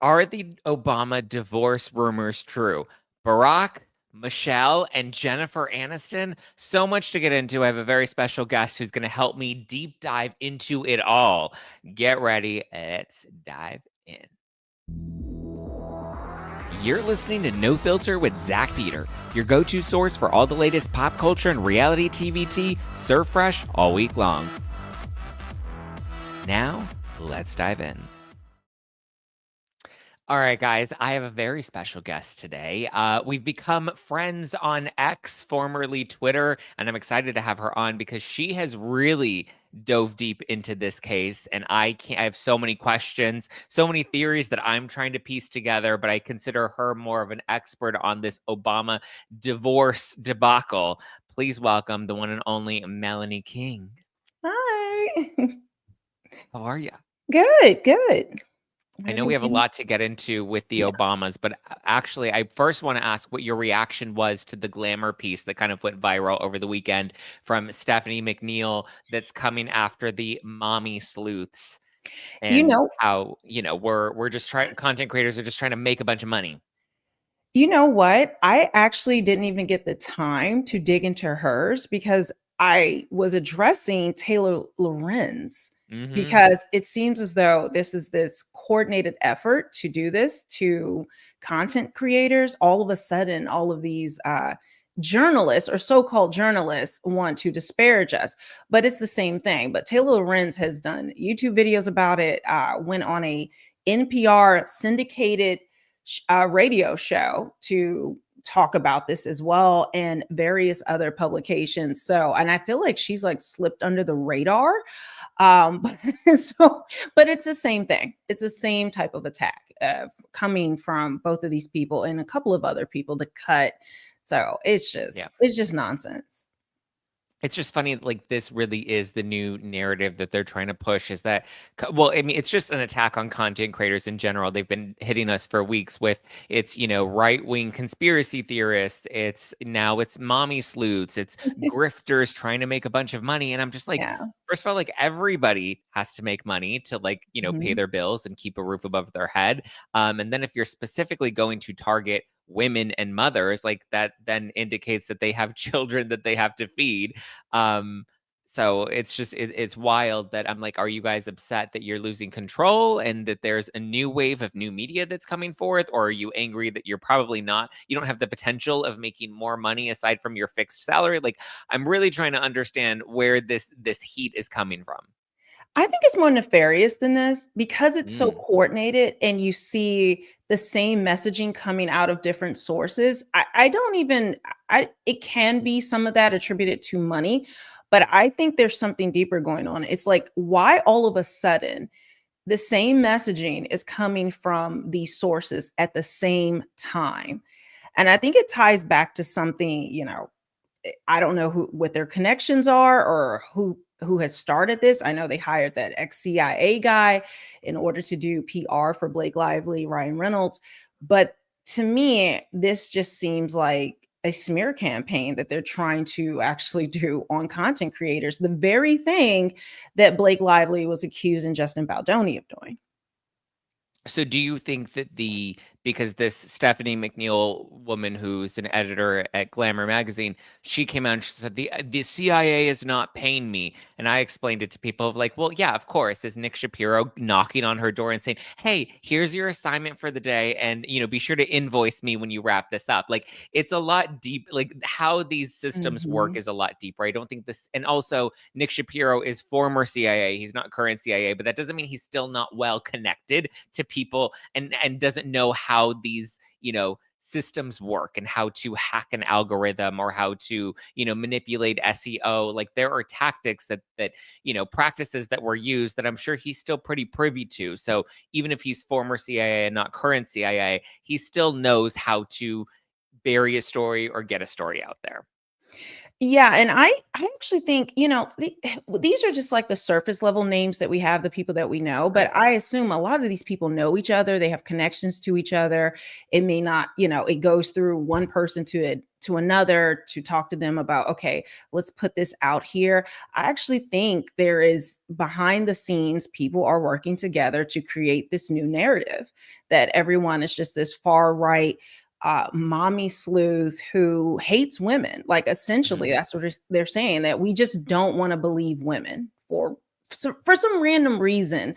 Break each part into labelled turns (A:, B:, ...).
A: Are the Obama divorce rumors true? Barack, Michelle, and Jennifer Aniston? So much to get into. I have a very special guest who's going to help me deep dive into it all. Get ready. Let's dive in. You're listening to No Filter with Zack Peter, your go-to source for all the latest pop culture and reality TV tea, served fresh all week long. Now, let's dive in. All right, guys, I have a very special guest today. We've become friends on X, formerly Twitter, and I'm excited to have her on because she has really dove deep into this case. And I have so many questions, so many theories that I'm trying to piece together, but I consider her more of an expert on this Obama divorce debacle. Please welcome the one and only Melanie King.
B: Hi.
A: How are you?
B: Good, good.
A: I know we have a lot to get into with the Obamas, but actually, I first want to ask what your reaction was to the glamour piece that kind of went viral over the weekend from Stephanie McNeil that's coming after the mommy sleuths
B: You
A: and
B: know,
A: how, we're just trying content creators are just trying to make a bunch of money.
B: you know what? I actually didn't even get the time to dig into hers because I was addressing Taylor Lorenz
A: Mhm.
B: because it seems as though this is this coordinated effort to do this to content creators. All of a sudden, all of these journalists or so-called journalists want to disparage us, but it's the same thing. But Taylor Lorenz has done YouTube videos about it, went on a NPR syndicated radio show to talk about this as well, and various other publications. So, and I feel like she's like slipped under the radar. So, but it's the same thing. It's the same type of attack coming from both of these people and a couple of other people to cut. So
A: Yeah.
B: it's just nonsense.
A: It's just funny, like, this really is the new narrative that they're trying to push is that well, I mean, it's just an attack on content creators in general. They've been hitting us for weeks with it's, right-wing conspiracy theorists, it's mommy sleuths, it's grifters trying to make a bunch of money, and I'm just like,
B: Yeah.
A: first of all, like, everybody has to make money to, like, pay
B: Mhm.
A: their bills and keep a roof above their head, and then if you're specifically going to target women and mothers, like, that then indicates that they have children that they have to feed. So it's just it's wild that I'm like, are you guys upset that you're losing control and that there's a new wave of new media that's coming forth? Or are you angry that you're probably not, you don't have the potential of making more money aside from your fixed salary? Like, I'm really trying to understand where this heat is coming from.
B: I think it's more nefarious than this because it's so
A: Mm,
B: coordinated and you see the same messaging coming out of different sources. I don't even it can be some of that attributed to money, but I think there's something deeper going on. It's like why all of a sudden the same messaging is coming from these sources at the same time. And I think it ties back to something, I don't know who what their connections are or who has started this. I know they hired that ex-CIA guy in order to do PR for Blake Lively, Ryan Reynolds, but to me this just seems like a smear campaign that they're trying to actually do on content creators, the very thing that Blake Lively was accusing Justin Baldoni of doing.
A: So do you think that because this Stephanie McNeil woman who's an editor at Glamour magazine, she came out and she said the CIA is not paying me, and I explained it to people of like, well, yeah, of course, is Nick Shapiro knocking on her door and saying, hey, here's your assignment for the day, and be sure to invoice me when you wrap this up. Like, it's a lot deep. Like, how these systems work
B: Mhm.
A: is a lot deeper. I don't think this, and also Nick Shapiro is former CIA. He's not current CIA, but that doesn't mean he's still not well connected to people and doesn't know how these systems work and how to hack an algorithm or how to manipulate SEO. Like, there are tactics that practices that were used that I'm sure he's still pretty privy to. So even if he's former CIA and not current CIA, he still knows how to bury a story or get a story out there.
B: Yeah, and I actually think, these are just like the surface level names that we have, the people that we know, but
A: Right.
B: I assume a lot of these people know each other, they have connections to each other. It may not, it goes through one person to another to talk to them about, okay, let's put this out here. I actually think there is behind the scenes people are working together to create this new narrative that everyone is just this far right mommy sleuth who hates women. Like essentially,
A: Mhm.
B: that's what they're saying, that we just don't want to believe women for some random reason.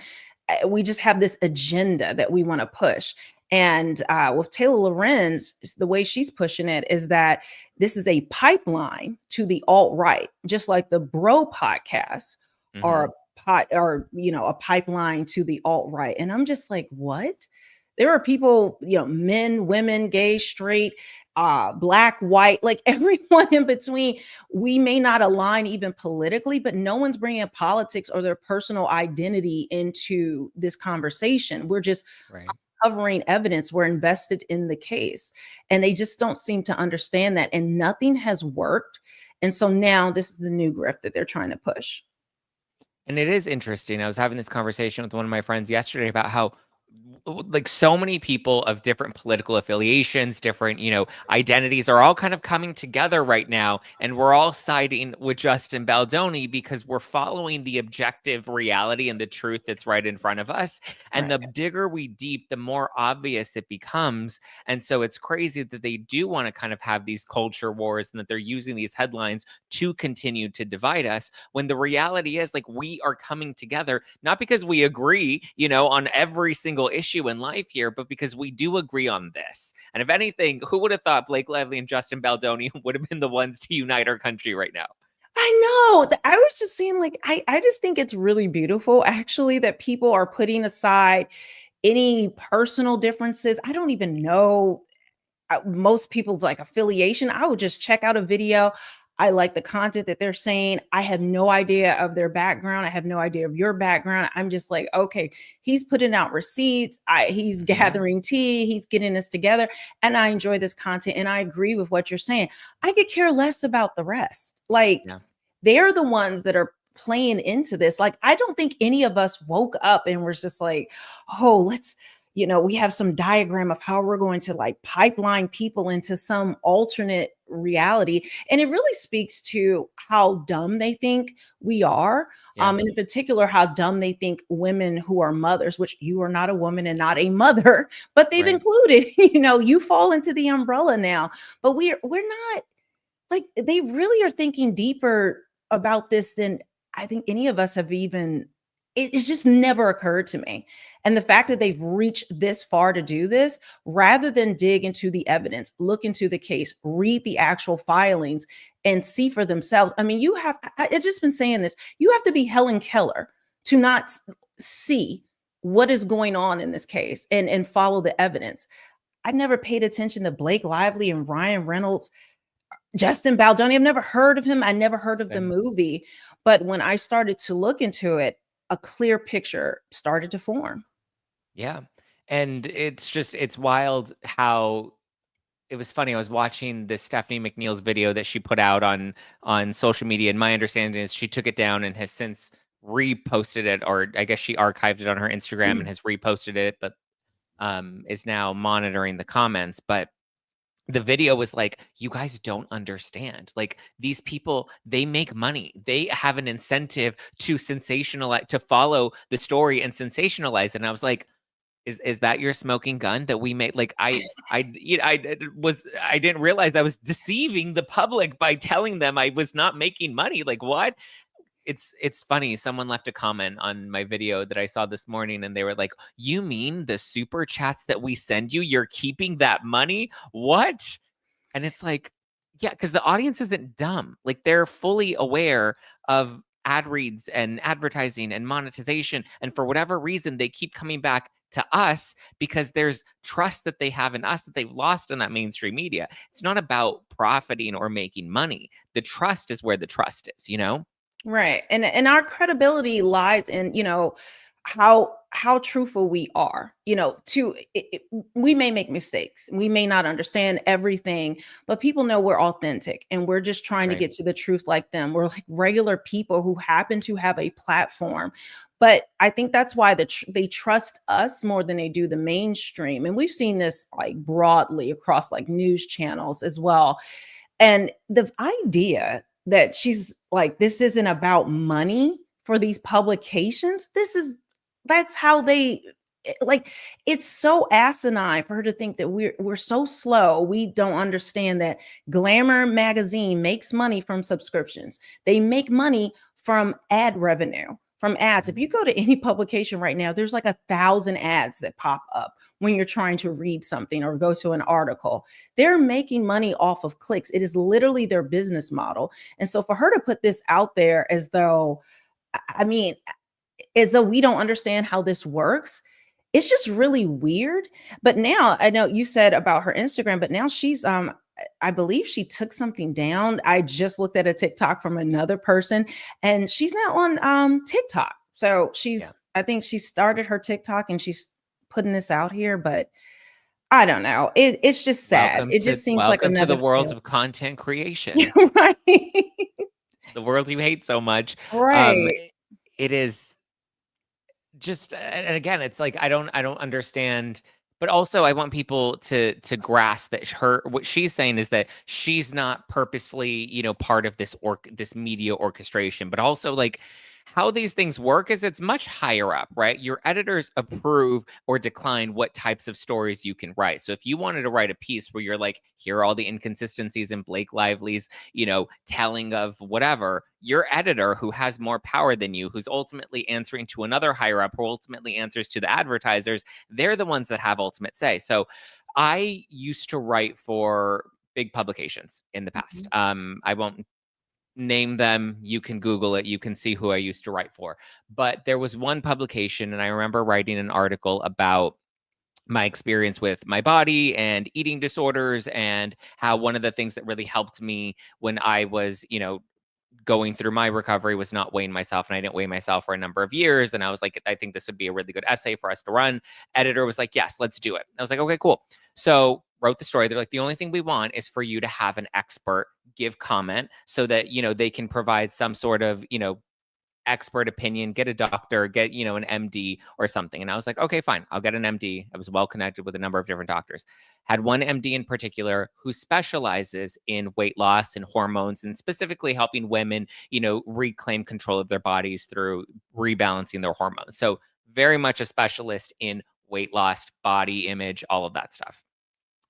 B: We just have this agenda that we want to push. And with Taylor Lorenz, the way she's pushing it is that this is a pipeline to the alt right, just like the Bro podcasts are
A: Mhm.
B: a pipeline to the alt right. And I'm just like, what? There are people, men, women, gay, straight, black, white, like everyone in between. We may not align even politically, but no one's bringing politics or their personal identity into this conversation. We're just
A: Right.
B: covering evidence. We're invested in the case. And they just don't seem to understand that. And nothing has worked. And so now this is the new grift that they're trying to push.
A: And it is interesting. I was having this conversation with one of my friends yesterday about how like so many people of different political affiliations, different, identities are all kind of coming together right now. And we're all siding with Justin Baldoni because we're following the objective reality and the truth that's right in front of us. And
B: Right.
A: the digger we deep, the more obvious it becomes. And so it's crazy that they do want to kind of have these culture wars and that they're using these headlines to continue to divide us, when the reality is like we are coming together not because we agree, on every single issue in life here, but because we do agree on this. And if anything, who would have thought Blake Lively and Justin Baldoni would have been the ones to unite our country right now?
B: I know. I was just saying, like, I just think it's really beautiful, actually, that people are putting aside any personal differences. I don't even know most people's like affiliation. I would just check out a video. I like the content that they're saying. I have no idea of their background. I have no idea of your background. I'm just like, okay, he's putting out receipts. He's
A: Hmm.
B: gathering tea. He's getting this together. And I enjoy this content. And I agree with what you're saying. I could care less about the rest. Like,
A: Yeah.
B: they're the ones that are playing into this. Like, I don't think any of us woke up and was just like, oh, we have some diagram of how we're going to like pipeline people into some alternate reality. And it really speaks to how dumb they think we are.
A: Yeah.
B: In particular, how dumb they think women who are mothers, which you are not a woman and not a mother, but they've
A: Right.
B: included, you fall into the umbrella now. But we're not, like, they really are thinking deeper about this than I think any of us have even. It's just never occurred to me. And the fact that they've reached this far to do this, rather than dig into the evidence, look into the case, read the actual filings, and see for themselves. I mean, I've just been saying this, you have to be Helen Keller to not see what is going on in this case and follow the evidence. I never paid attention to Blake Lively and Ryan Reynolds. Justin Baldoni, I've never heard of him. I never heard of the
A: Same.
B: movie. But when I started to look into it, a clear picture started to form.
A: Yeah. And it's wild how it was funny. I was watching this Stephanie McNeil's video that she put out on social media, and my understanding is she took it down and has since reposted it, or I guess she archived it on her Instagram and has reposted it, but is now monitoring the comments. But the video was like, you guys don't understand. Like these people, they make money. They have an incentive to sensationalize, to follow the story and sensationalize it. And I was like, is that your smoking gun that we made? Like I didn't realize I was deceiving the public by telling them I was not making money. Like what? It's funny. Someone left a comment on my video that I saw this morning, and they were like, "You mean the super chats that we send you? You're keeping that money? What?" And it's like, yeah, because the audience isn't dumb. Like they're fully aware of ad reads and advertising and monetization. And for whatever reason, they keep coming back to us because there's trust that they have in us that they've lost in that mainstream media. It's not about profiting or making money. The trust is where the trust is, you know?
B: Right. And our credibility lies in, how how truthful we are. We may make mistakes, we may not understand everything, but people know we're authentic and we're just trying to
A: Right.
B: get to the truth like them. We're like regular people who happen to have a platform. But I think that's why they trust us more than they do the mainstream. And we've seen this like broadly across like news channels as well. And the idea that she's like, this isn't about money for these publications, that's how they like, it's so asinine for her to think that we're so slow. We don't understand that Glamour magazine makes money from subscriptions. They make money from ad revenue, from ads. If you go to any publication right now, there's like 1,000 ads that pop up when you're trying to read something or go to an article. They're making money off of clicks. It is literally their business model. And so for her to put this out there as though, I mean, as though we don't understand how this works, it's just really weird. But now I know you said about her Instagram, but now she's I believe she took something down. I just looked at a TikTok from another person, and she's now on TikTok. So
A: Yeah.
B: I think she started her TikTok and she's putting this out here, but I don't know. It's just sad. It just seems like
A: Welcome to the
B: another
A: world
B: fail.
A: of content creation,
B: Right.
A: the world you hate so much.
B: Right.
A: It is just, and again, it's like I don't understand, but also I want people to grasp that what she's saying is that she's not purposefully, part of this media orchestration, but also like how these things work is it's much higher up, right? Your editors approve or decline what types of stories you can write. So if you wanted to write a piece where you're like, here are all the inconsistencies in Blake Lively's, telling of whatever, your editor who has more power than you, who's ultimately answering to another higher up, who ultimately answers to the advertisers, they're the ones that have ultimate say. So I used to write for big publications in the past.
B: Mhm.
A: I won't name them. You can Google it. You can see who I used to write for. But there was one publication, and I remember writing an article about my experience with my body and eating disorders, and how one of the things that really helped me when I was, going through my recovery was not weighing myself, and I didn't weigh myself for a number of years. And I was like, I think this would be a really good essay for us to run. Editor was like, yes, let's do it. I was like, okay, cool. So wrote the story. They're like, the only thing we want is for you to have an expert give comment so that, they can provide some sort of, expert opinion, get a doctor, get, an MD or something. And I was like, okay, fine, I'll get an MD. I was well connected with a number of different doctors. Had one MD in particular who specializes in weight loss and hormones, and specifically helping women, reclaim control of their bodies through rebalancing their hormones. So very much a specialist in weight loss, body image, all of that stuff.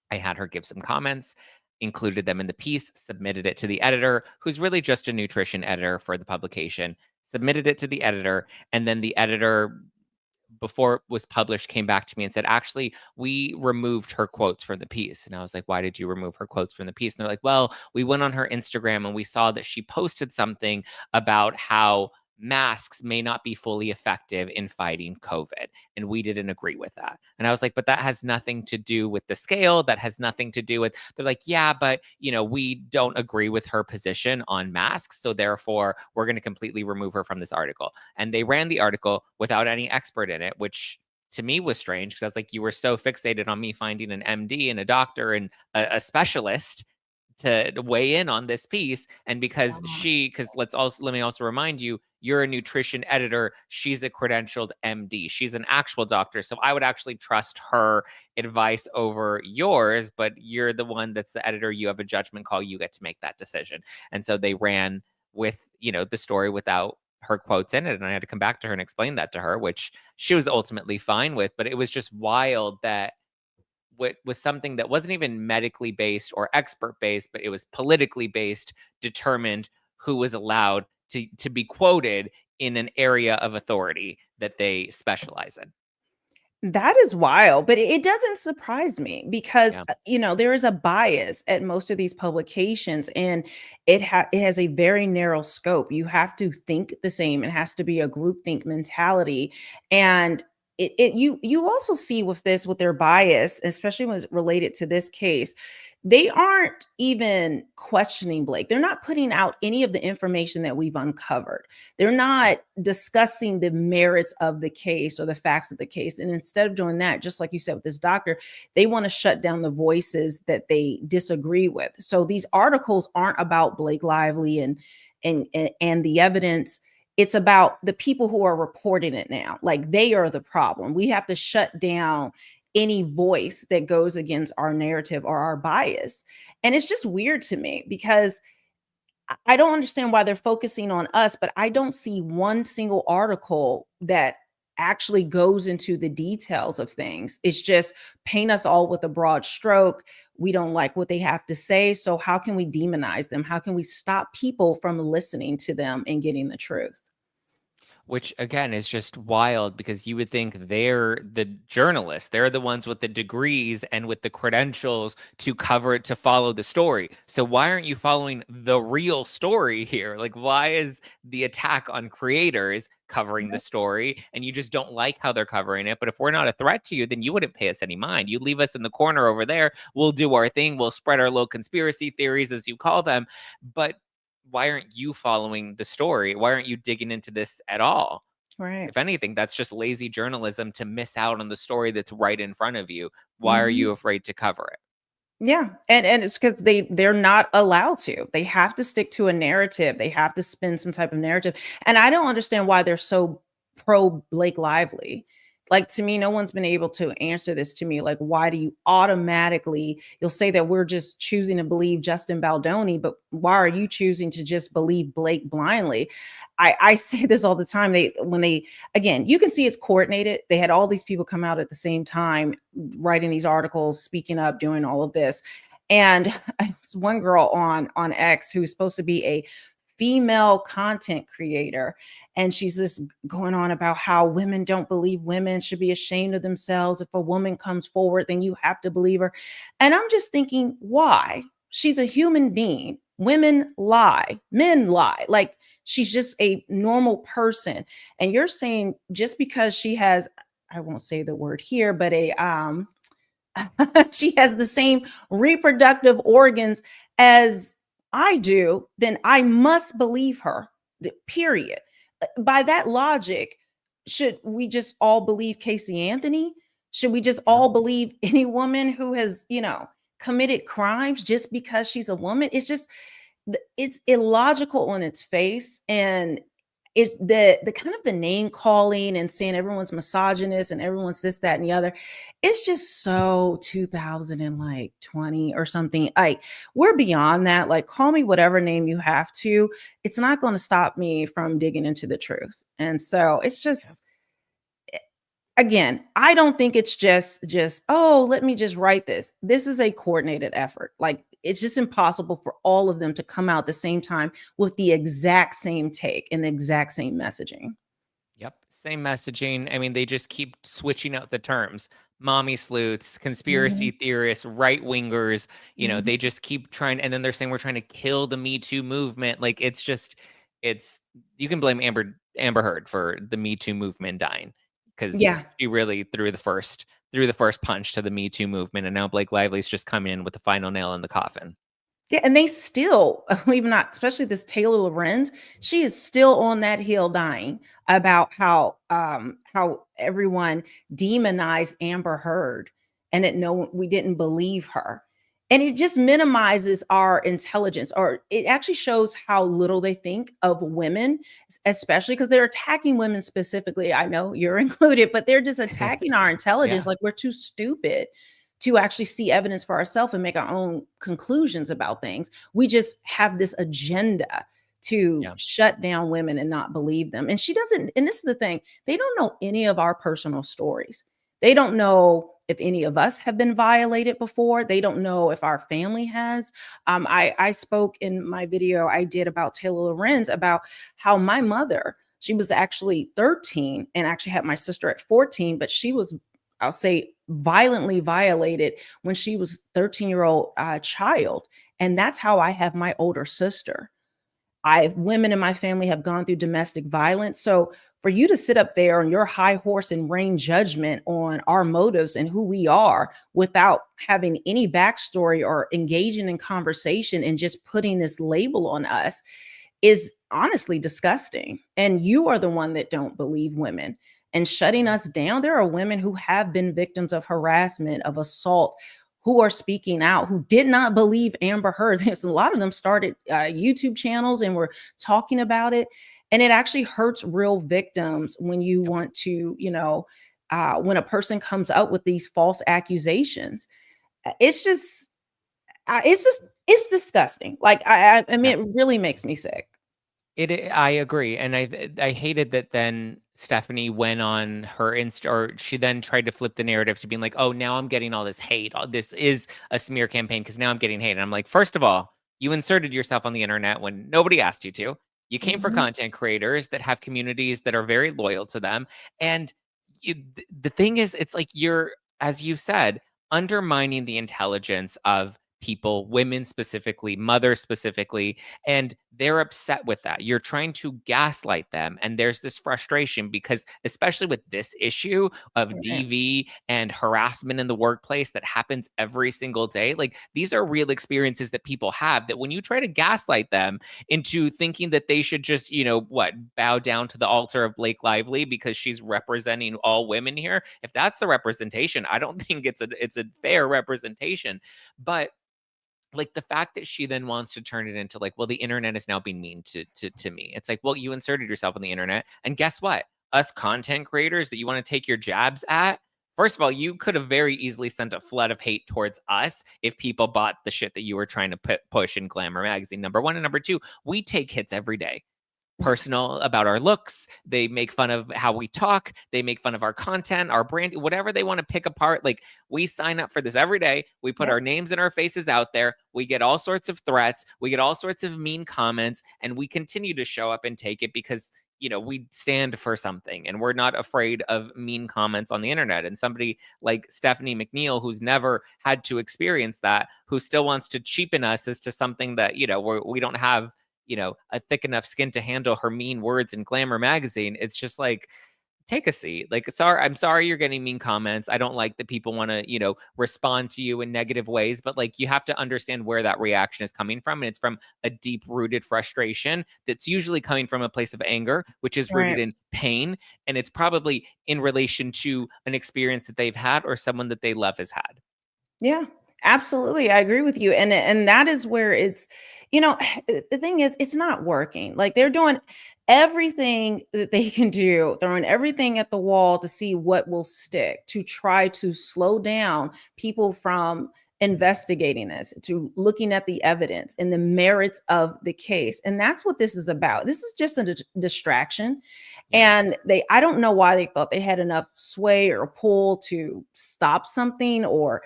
A: I had her give some comments, included them in the piece, submitted it to the editor, who's really just a nutrition editor for the publication, submitted it to the editor, and then the editor, before it was published, came back to me and said, actually, we removed her quotes from the piece. And I was like, why did you remove her quotes from the piece? And they're like, well, we went on her Instagram and we saw that she posted something about how masks may not be fully effective in fighting COVID. And we didn't agree with that. And I was like, but that has nothing to do with the scale. That has nothing to do with, they're like, yeah, but, we don't agree with her position on masks. So therefore, we're going to completely remove her from this article. And they ran the article without any expert in it, which to me was strange, because I was like, you were so fixated on me finding an MD and a doctor and a specialist to weigh in on this piece. And because let me also remind you, you're a nutrition editor, she's a credentialed MD, she's an actual doctor, so I would actually trust her advice over yours, but you're the one that's the editor, you have a judgment call, you get to make that decision. And so they ran with, the story without her quotes in it, and I had to come back to her and explain that to her, which she was ultimately fine with. But it was just wild that what was something that wasn't even medically based or expert based, but it was politically based, determined who was allowed to be quoted in an area of authority that they specialize in.
B: That is wild, but it doesn't surprise me because
A: Yeah.
B: there is a bias at most of these publications, and it has a very narrow scope. You have to think the same. It has to be a group think mentality, and You also see with this, with their bias, especially when it's related to this case, they aren't even questioning Blake. They're not putting out any of the information that we've uncovered. They're not discussing the merits of the case or the facts of the case. And instead of doing that, just like you said with this doctor, they want to shut down the voices that they disagree with. So these articles aren't about Blake Lively and the evidence. It's about the people who are reporting it now. Like, they are the problem. We have to shut down any voice that goes against our narrative or our bias. And it's just weird to me because I don't understand why they're focusing on us, but I don't see one single article that actually goes into the details of things. It's just paint us all with a broad stroke. We don't like what they have to say. So how can we demonize them? How can we stop people from listening to them and getting the truth?
A: Which again is just wild because you would think they're the journalists. They're the ones with the degrees and with the credentials to cover it, to follow the story. So why aren't you following the real story here? Like, why is the attack on creators covering the story and you just don't like how they're covering it? But if we're not a threat to you, then you wouldn't pay us any mind. You leave us in the corner over there. We'll do our thing. We'll spread our little conspiracy theories, as you call them. But why aren't you following the story? Why aren't you digging into this at all?
B: Right.
A: If anything, that's just lazy journalism to miss out on the story that's right in front of you. Why are
B: Mhm.
A: you afraid to cover it?
B: Yeah, and it's because they're not allowed to. They have to stick to a narrative. They have to spin some type of narrative, and I don't understand why they're so pro Blake Lively. Like, to me, no one's been able to answer this to me. Like, why do you automatically, you'll say that we're just choosing to believe Justin Baldoni, but why are you choosing to just believe Blake blindly? I say this all the time. When they again, you can see it's coordinated. They had all these people come out at the same time, writing these articles, speaking up, doing all of this. And one girl on X who's supposed to be a female content creator, and she's just going on about how women don't believe women should be ashamed of themselves. If a woman comes forward, then you have to believe her. And I'm just thinking, why? She's a human being. Women lie, men lie. Like, she's just a normal person. And you're saying just because she has, I won't say the word here, but a she has the same reproductive organs as I do, then I must believe her. Period. By that logic, should we just all believe Casey Anthony? Should we just
A: Yeah.
B: all believe any woman who has, committed crimes just because she's a woman? It's just, it's illogical on its face. And the kind of the name calling and saying everyone's misogynist and everyone's this, that, and the other, it's just so 2020 or something. Like, we're beyond that. Like, call me whatever name you have to. It's not going to stop me from digging into the truth. And so it's
A: Yeah.
B: just, again, I don't think it's just, oh, let me just write this. This is a coordinated effort. Like, it's just impossible for all of them to come out at the same time with the exact same take and the exact same messaging.
A: Yep. Same messaging. I mean, they just keep switching out the terms. Mommy sleuths, conspiracy
B: Mhm,
A: theorists, right wingers,
B: mhm.
A: they just keep trying. And then they're saying we're trying to kill the Me Too movement. Like, it's, you can blame Amber Heard for the Me Too movement dying because
B: Yeah.
A: she really threw the first punch to the Me Too movement. And now Blake Lively's just coming in with the final nail in the coffin.
B: Yeah, and they still, believe it or not, especially this Taylor Lorenz, she is still on that hill dying about how everyone demonized Amber Heard and that no, we didn't believe her. And it just minimizes our intelligence, or it actually shows how little they think of women, especially because they're attacking women specifically. I know you're included, but they're just attacking our intelligence
A: Yeah.
B: like we're too stupid to actually see evidence for ourselves and make our own conclusions about things. We just have this agenda to
A: Yeah.
B: shut down women and not believe them. And she doesn't, and this is the thing, they don't know any of our personal stories. They don't know if any of us have been violated before. They don't know if our family has. I spoke in my video I did about Taylor Lorenz about how my mother, she was actually 13 and actually had my sister at 14, but she was, I'll say, violently violated when she was 13-year-old child. And that's how I have my older sister. Women in my family have gone through domestic violence. So for you to sit up there on your high horse and rain judgment on our motives and who we are without having any backstory or engaging in conversation and just putting this label on us is honestly disgusting. And you are the one that don't believe women and shutting us down. There are women who have been victims of harassment, of assault, who are speaking out, who did not believe Amber Heard. There's a lot of them started YouTube channels and were talking about it. And it actually hurts real victims when you want to, when a person comes up with these false accusations. It's just, it's disgusting. Like, I mean,
A: Yeah.
B: it really makes me sick.
A: I agree, and I hated that then Stephanie went on her or she then tried to flip the narrative to being like, "Oh, now I'm getting all this hate. This is a smear campaign because now I'm getting hate." And I'm like, first of all, you inserted yourself on the internet when nobody asked you to. You came for
B: Mhm.
A: content creators that have communities that are very loyal to them, and the thing is, it's like you're, as you said, undermining the intelligence of people, women specifically, mothers specifically, and they're upset with that. You're trying to gaslight them. And there's this frustration because, especially with this issue of
B: Right.
A: DV and harassment in the workplace that happens every single day, like these are real experiences that people have, that when you try to gaslight them into thinking that they should just, bow down to the altar of Blake Lively because she's representing all women here. If that's the representation, I don't think it's a fair representation. But like the fact that she then wants to turn it into like, well, the internet is now being mean to me. It's like, well, you inserted yourself on the internet, and guess what? Us content creators that you want to take your jabs at. First of all, you could have very easily sent a flood of hate towards us if people bought the shit that you were trying to push in Glamour magazine. Number one, and number two, we take hits every day, personal, about our looks. They make fun of how we talk. They make fun of our content, our brand, whatever they want to pick apart. Like, we sign up for this every day. We put
B: Yep.
A: our names and our faces out there. We get all sorts of threats. We get all sorts of mean comments, and we continue to show up and take it because we stand for something and we're not afraid of mean comments on the internet. And somebody like Stephanie McNeil, who's never had to experience that, who still wants to cheapen us as to something that, we don't have, a thick enough skin to handle her mean words in Glamour magazine. It's just like, take a seat. Like, I'm sorry you're getting mean comments. I don't like that people want to, respond to you in negative ways, but like, you have to understand where that reaction is coming from. And it's from a deep rooted frustration that's usually coming from a place of anger, which is rooted
B: Right.
A: in pain. And it's probably in relation to an experience that they've had or someone that they love has had.
B: Yeah, absolutely. I agree with you. And that is where it's, the thing is, it's not working. Like, they're doing everything that they can do, throwing everything at the wall to see what will stick, to try to slow down people from investigating this, to looking at the evidence and the merits of the case. And that's what this is about. This is just a distraction.
A: Yeah.
B: And I don't know why they thought they had enough sway or pull to stop something, or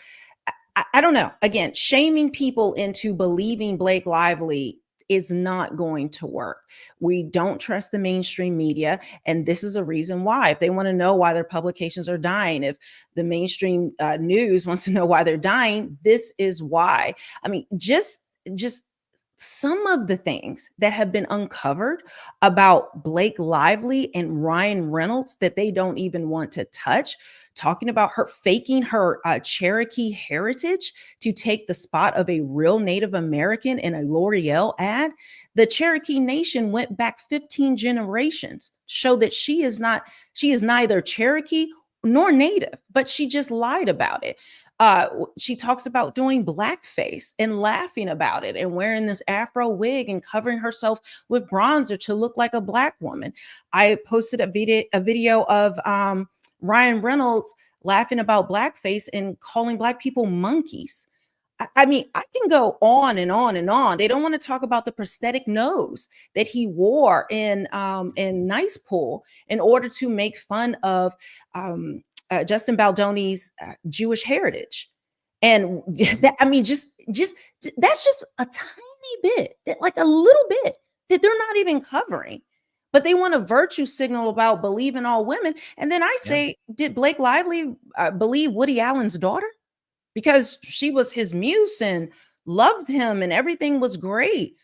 B: I don't know. Again, shaming people into believing Blake Lively is not going to work. We don't trust the mainstream media, and this is a reason why. If they want to know why their publications are dying, if the mainstream news wants to know why they're dying, this is why. I mean, just some of the things that have been uncovered about Blake Lively and Ryan Reynolds that they don't even want to touch, talking about her faking her Cherokee heritage to take the spot of a real Native American in a L'Oreal ad. The Cherokee Nation went back 15 generations, show that she is neither Cherokee nor Native, but she just lied about it. She talks about doing blackface and laughing about it and wearing this Afro wig and covering herself with bronzer to look like a Black woman. I posted a video of Ryan Reynolds laughing about blackface and calling Black people monkeys. I mean, I can go on and on and on. They don't want to talk about the prosthetic nose that he wore in Nice Pool in order to make fun of Justin Baldoni's Jewish heritage. And that, I mean, just that's just a tiny bit, like a little bit that they're not even covering. But they want to virtue signal about believing all women. And then I
A: Yeah.
B: say, did Blake Lively believe Woody Allen's daughter? Because she was his muse and loved him and everything was great.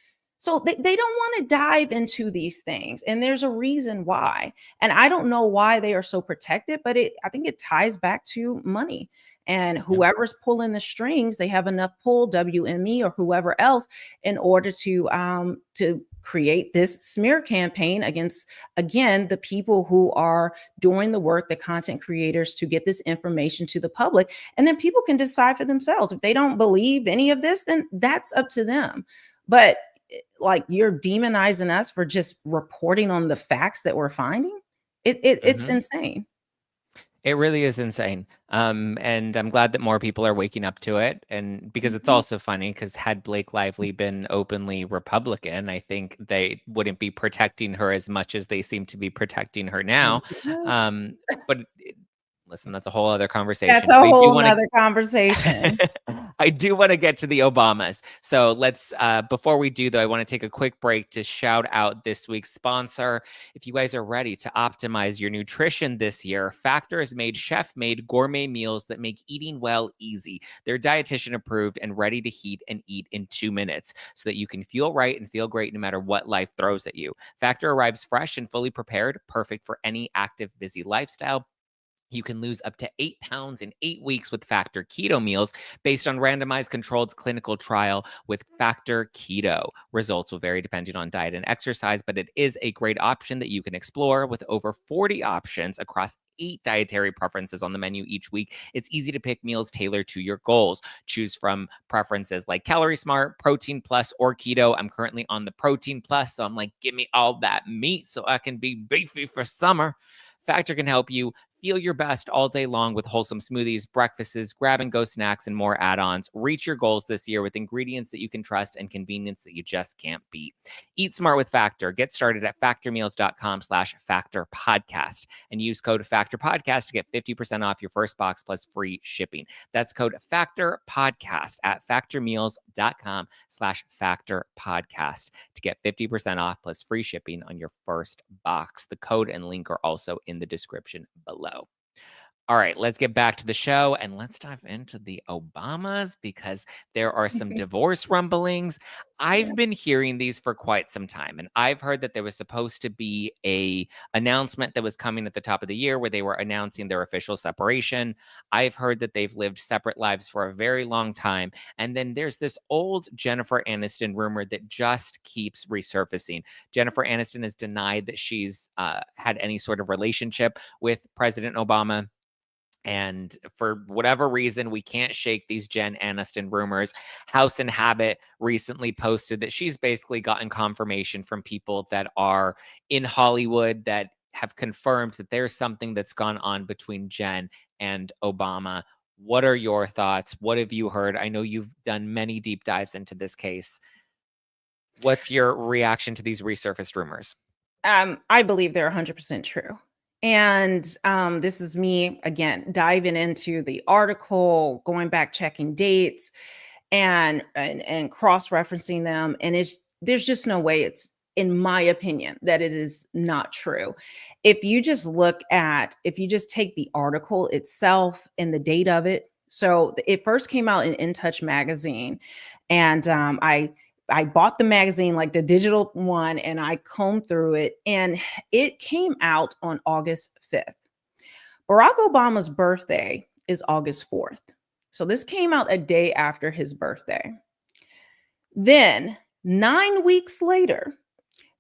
B: So they don't want to dive into these things. And there's a reason why. And I don't know why they are so protected, but I think it ties back to money. And
A: Yep.
B: whoever's pulling the strings, they have enough pull, WME or whoever else, in order to create this smear campaign against, again, the people who are doing the work, the content creators, to get this information to the public. And then people can decide for themselves. If they don't believe any of this, then that's up to them. But like, you're demonizing us for just reporting on the facts that we're finding. It's
A: Mhm.
B: insane.
A: It really is insane. And I'm glad that more people are waking up to it. And because it's
B: Mhm.
A: also funny, because had Blake Lively been openly Republican, I think they wouldn't be protecting her as much as they seem to be protecting her now.
B: What?
A: Um, but listen, that's a whole other
B: That's
A: conversation.
B: a
A: I do
B: whole
A: want to
B: nother conversation.
A: I do want to get to the Obamas. So let's before we do though, I want to take a quick break to shout out this week's sponsor. If you guys are ready to optimize your nutrition this year, Factor has made chef-made gourmet meals that make eating well easy. They're dietitian approved and ready to heat and eat in 2 minutes so that you can feel right and feel great no matter what life throws at you. Factor arrives fresh and fully prepared, perfect for any active, busy lifestyle. You can lose up to 8 pounds in 8 weeks with Factor Keto meals based on randomized controlled clinical trial with Factor Keto. Results will vary depending on diet and exercise, but it is a great option that you can explore with over 40 options across 8 dietary preferences on the menu each week. It's easy to pick meals tailored to your goals. Choose from preferences like Calorie Smart, Protein Plus, or Keto. I'm currently on the Protein Plus, so I'm like, give me all that meat so I can be beefy for summer. Factor can help you feel your best all day long with wholesome smoothies, breakfasts, grab and go snacks, and more add ons. Reach your goals this year with ingredients that you can trust and convenience that you just can't beat. Eat smart with Factor. Get started at factormeals.com/factor podcast and use code Factor Podcast to get 50% off your first box plus free shipping. That's code Factor Podcast at factormeals.com/factor podcast to get 50% off plus free shipping on your first box. The code and link are also in the description below. All right, let's get back to the show and let's dive into the Obamas because there are some divorce rumblings.
B: Yeah.
A: I've been hearing these for quite some time, and I've heard that there was supposed to be a announcement that was coming at the top of the year where they were announcing their official separation. I've heard that they've lived separate lives for a very long time, and then there's this old Jennifer Aniston rumor that just keeps resurfacing. Jennifer Aniston has denied that she's had any sort of relationship with President Obama. And for whatever reason, we can't shake these Jen Aniston rumors. House and Habit recently posted that she's basically gotten confirmation from people that are in Hollywood that have confirmed that there's something that's gone on between Jen and Obama. What are your thoughts? What have you heard? I know you've done many deep dives into this case. What's your reaction to these resurfaced rumors?
B: I believe they're 100% true. And this is me again diving into the article, going back, checking dates, and cross-referencing them. And there's just no way, it's in my opinion, that it is not true. If you just take the article itself and the date of it. So it first came out in Touch magazine, and I bought the magazine, like the digital one, and I combed through it, and it came out on August 5th. Barack Obama's birthday is August 4th. So this came out a day after his birthday. Then, 9 weeks later,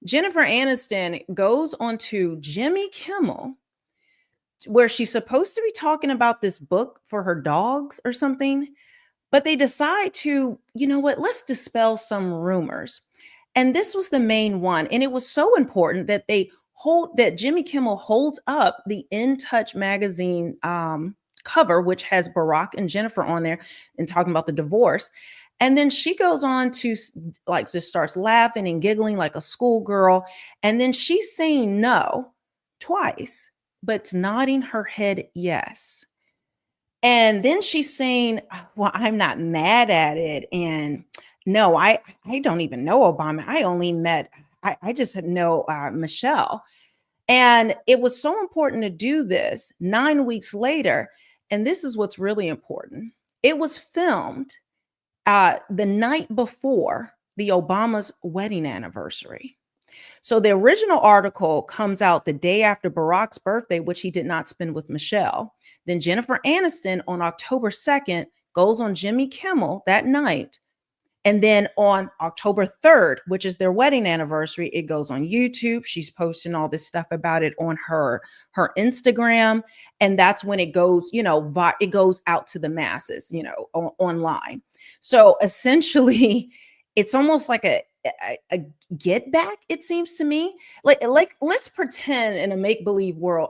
B: Jennifer Aniston goes on to Jimmy Kimmel, where she's supposed to be talking about this book for her dogs or something. But they decide to, you know what, let's dispel some rumors. And this was the main one. And it was so important that Jimmy Kimmel holds up the In Touch magazine cover, which has Barack and Jennifer on there and talking about the divorce. And then she goes on to like just starts laughing and giggling like a schoolgirl. And then she's saying no twice, but nodding her head yes. And then she's saying, well, I'm not mad at it. And no, I don't even know Obama. I just know Michelle. And it was so important to do this 9 weeks later. And this is what's really important. It was filmed the night before the Obama's wedding anniversary. So the original article comes out the day after Barack's birthday, which he did not spend with Michelle. Then Jennifer Aniston on October 2nd goes on Jimmy Kimmel that night. And then on October 3rd, which is their wedding anniversary, it goes on YouTube. She's posting all this stuff about it on her Instagram. And that's when it goes, it goes out to the masses, online. So essentially, it's almost like a get back, it seems to me. Like let's pretend in a make-believe world,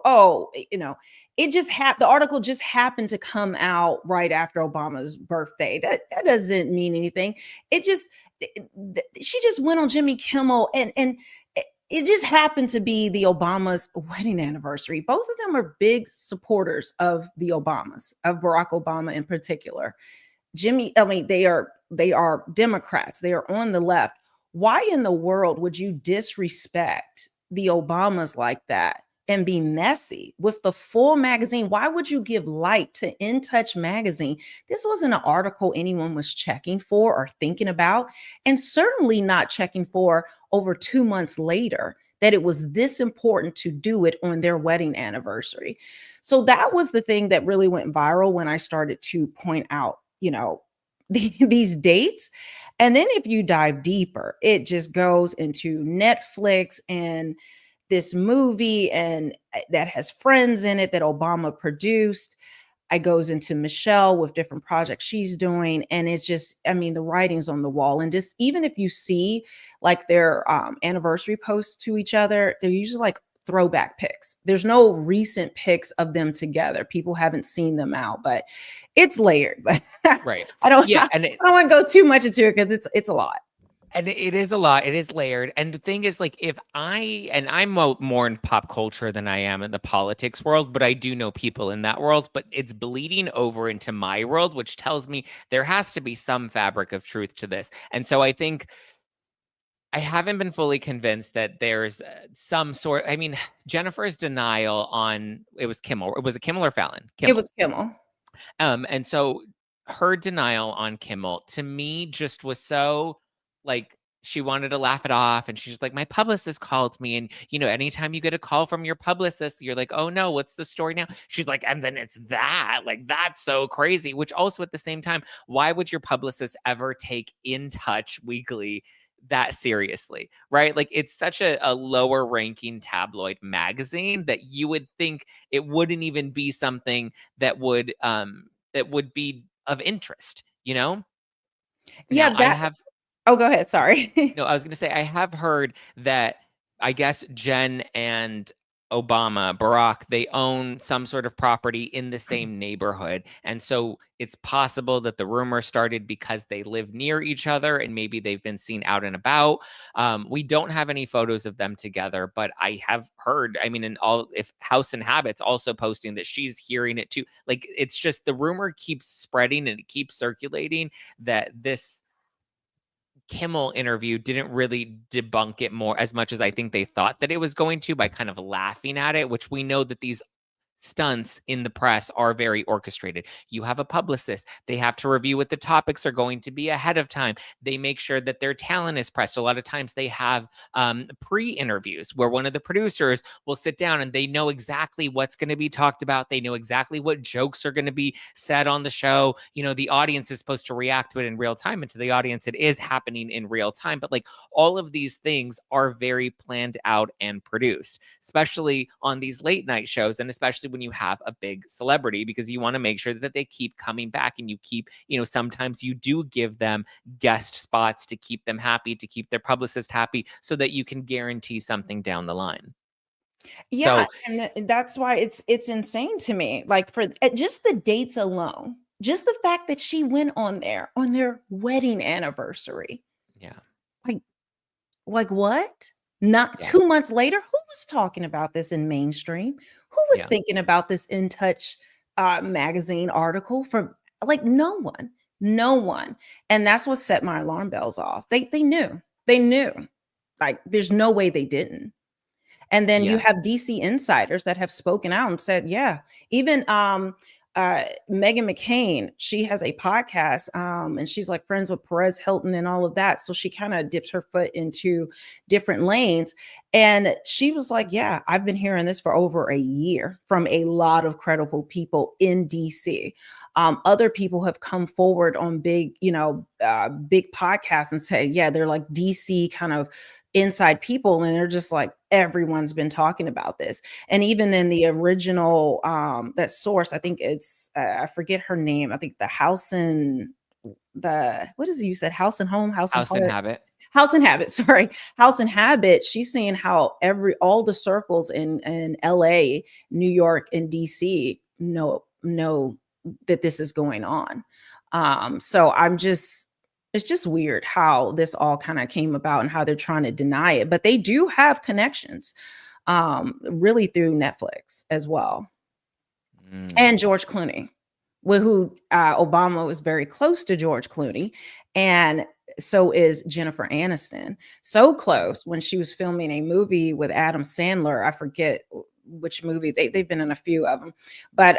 B: it just the article just happened to come out right after Obama's birthday. That doesn't mean anything. She just went on Jimmy Kimmel, and it just happened to be the Obama's wedding anniversary. Both of them are big supporters of the Obamas, of Barack Obama in particular. They are Democrats. They are on the left. Why in the world would you disrespect the Obamas like that and be messy with the full magazine? Why would you give light to In Touch magazine? This wasn't an article anyone was checking for or thinking about, and certainly not checking for over 2 months later, that it was this important to do it on their wedding anniversary. So that was the thing that really went viral when I started to point out, these dates. And then if you dive deeper, it just goes into Netflix and this movie and that has friends in it that Obama produced. It goes into Michelle with different projects she's doing. And it's just, the writing's on the wall. And just even if you see like their anniversary posts to each other, they're usually like throwback pics. There's no recent pics of them together. People haven't seen them out, but it's layered. But
A: Right.
B: I don't want to go too much into it because it's a lot.
A: And it is a lot. It is layered. And the thing is, like, I'm more in pop culture than I am in the politics world, but I do know people in that world, but it's bleeding over into my world, which tells me there has to be some fabric of truth to this. And so I think I haven't been fully convinced that there's some sort. Jennifer's denial on it was Kimmel. It was a Kimmel or Fallon? Kimmel.
B: It was Kimmel.
A: And so her denial on Kimmel to me just was so like she wanted to laugh it off, and she's like, my publicist called me, and anytime you get a call from your publicist, you're like, oh no, what's the story now? She's like, and then it's that, like, that's so crazy. Which also at the same time, why would your publicist ever take In Touch Weekly that seriously, right? Like, it's such a lower ranking tabloid magazine that you would think it wouldn't even be something that would be of interest,
B: Yeah,
A: now, I have
B: oh, go ahead, sorry.
A: no, I was gonna say I have heard that I guess Jen and Barack, they own some sort of property in the same neighborhood. And so it's possible that the rumor started because they live near each other and maybe they've been seen out and about. We don't have any photos of them together, but I have heard, if House and Habits also posting that she's hearing it too. Like, it's just the rumor keeps spreading and it keeps circulating that this Kimmel interview didn't really debunk it more as much as I think they thought that it was going to by kind of laughing at it, which we know that these stunts in the press are very orchestrated. You have a publicist. They have to review what the topics are going to be ahead of time. They make sure that their talent is pressed. A lot of times they have pre-interviews where one of the producers will sit down and they know exactly what's going to be talked about. They know exactly what jokes are going to be said on the show. The audience is supposed to react to it in real time. And to the audience, it is happening in real time. But like, all of these things are very planned out and produced, especially on these late night shows, and especially when you have a big celebrity, because you want to make sure that they keep coming back, and you keep, sometimes you do give them guest spots to keep them happy, to keep their publicist happy, so that you can guarantee something down the line.
B: Yeah, so, and that's why it's insane to me. Like, for just the dates alone, just the fact that she went on there on their wedding anniversary.
A: Yeah.
B: Like what? Not 2 months later, who was talking about this in mainstream? Who was thinking about this In Touch magazine article? From like, no one. And that's what set my alarm bells off. They knew. Like, there's no way they didn't. And then you have DC insiders that have spoken out and said, even Meghan McCain, she has a podcast, and she's like friends with Perez Hilton and all of that. So she kind of dips her foot into different lanes. And she was like, yeah, I've been hearing this for over a year from a lot of credible people in DC. Other people have come forward on big, big podcasts and say, yeah, they're like DC kind of inside people. And they're just like, everyone's been talking about this. And even in the original, that source, I think it's, I forget her name. I think the House and what is it? You said House and Home, House and
A: House and
B: Heart,
A: Habit.
B: House and Habit. Sorry, House and Habit. She's seeing how all the circles in LA, New York, and DC know that this is going on. So it's just weird how this all kind of came about and how they're trying to deny it, but they do have connections, really through Netflix as well. And George Clooney, who Obama was very close to George Clooney, and so is Jennifer Aniston. So close when she was filming a movie with Adam Sandler. I forget which movie. They've been in a few of them, but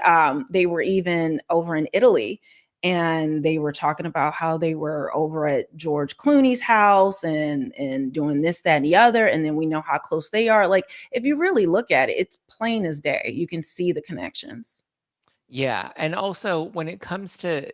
B: they were even over in Italy. And they were talking about how they were over at George Clooney's house and doing this, that, and the other. And then we know how close they are. Like, if you really look at it, it's plain as day. You can see the connections.
A: Yeah, and also when it comes to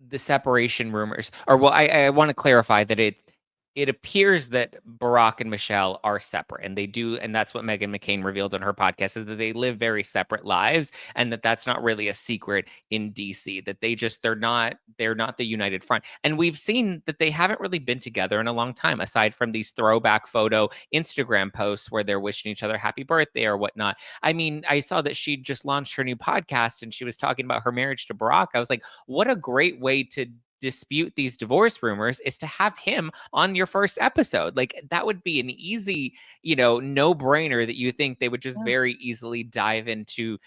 A: the separation rumors, or well, I want to clarify that it appears that Barack and Michelle are separate, and they do, and that's what Meghan McCain revealed on her podcast, is that they live very separate lives, and that's not really a secret in DC. That they're not the united front, and we've seen that they haven't really been together in a long time, aside from these throwback photo Instagram posts where they're wishing each other happy birthday or whatnot. I mean, I saw that she just launched her new podcast, and she was talking about her marriage to Barack. I was like, what a great way to dispute these divorce rumors is to have him on your first episode. Like, that would be an easy, no-brainer that you think they would just very easily dive into,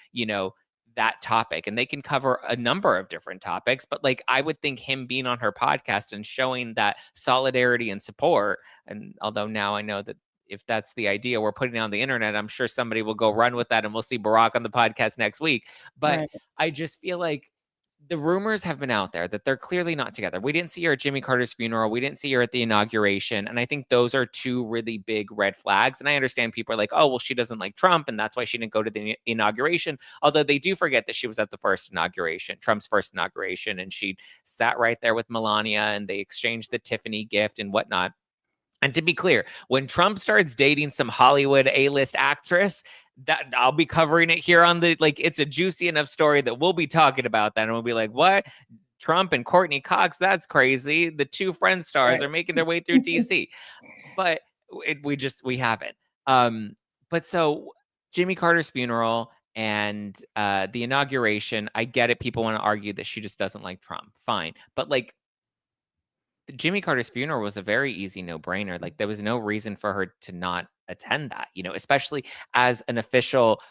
A: that topic, and they can cover a number of different topics. But like, I would think him being on her podcast and showing that solidarity and support, and although now I know that if that's the idea we're putting on the internet, I'm sure somebody will go run with that, and we'll see Barack on the podcast next week. But
B: Right.
A: I just feel like the rumors have been out there that they're clearly not together. We didn't see her at Jimmy Carter's funeral. We didn't see her at the inauguration. And I think those are two really big red flags. And I understand people are like, oh, well, she doesn't like Trump, and that's why she didn't go to the inauguration. Although they do forget that she was at the first inauguration, Trump's first inauguration, and she sat right there with Melania, and they exchanged the Tiffany gift and whatnot. And to be clear, when Trump starts dating some Hollywood A-list actress, that I'll be covering it here on it's a juicy enough story that we'll be talking about that. And we'll be like, what? Trump and Courtney Cox, that's crazy. The two Friends stars are making their way through DC. But we haven't. But so Jimmy Carter's funeral and the inauguration, I get it. People want to argue that she just doesn't like Trump. Fine. But Jimmy Carter's funeral was a very easy no-brainer. Like, there was no reason for her to not attend that, especially as an official,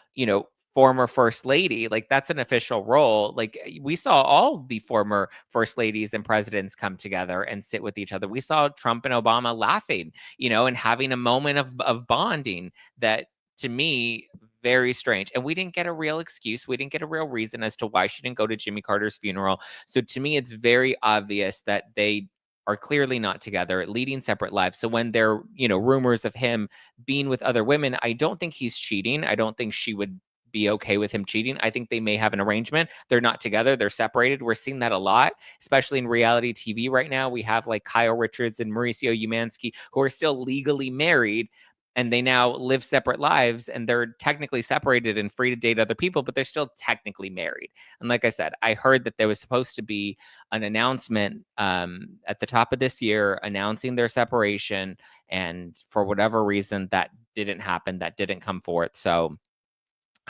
A: former first lady. Like, that's an official role. Like, we saw all the former first ladies and presidents come together and sit with each other. We saw Trump and Obama laughing, and having a moment of bonding that, to me, very strange. And we didn't get a real excuse. We didn't get a real reason as to why she didn't go to Jimmy Carter's funeral. So to me, it's very obvious that they are clearly not together, leading separate lives. So when there, rumors of him being with other women, I don't think he's cheating. I don't think she would be okay with him cheating. I think they may have an arrangement. They're not together. They're separated. We're seeing that a lot, especially in reality TV right now. We have like Kyle Richards and Mauricio Umansky, who are still legally married, and they now live separate lives, and they're technically separated and free to date other people, but they're still technically married. And like I said, I heard that there was supposed to be an announcement at the top of this year announcing their separation, and for whatever reason, that didn't happen. That didn't come forth. So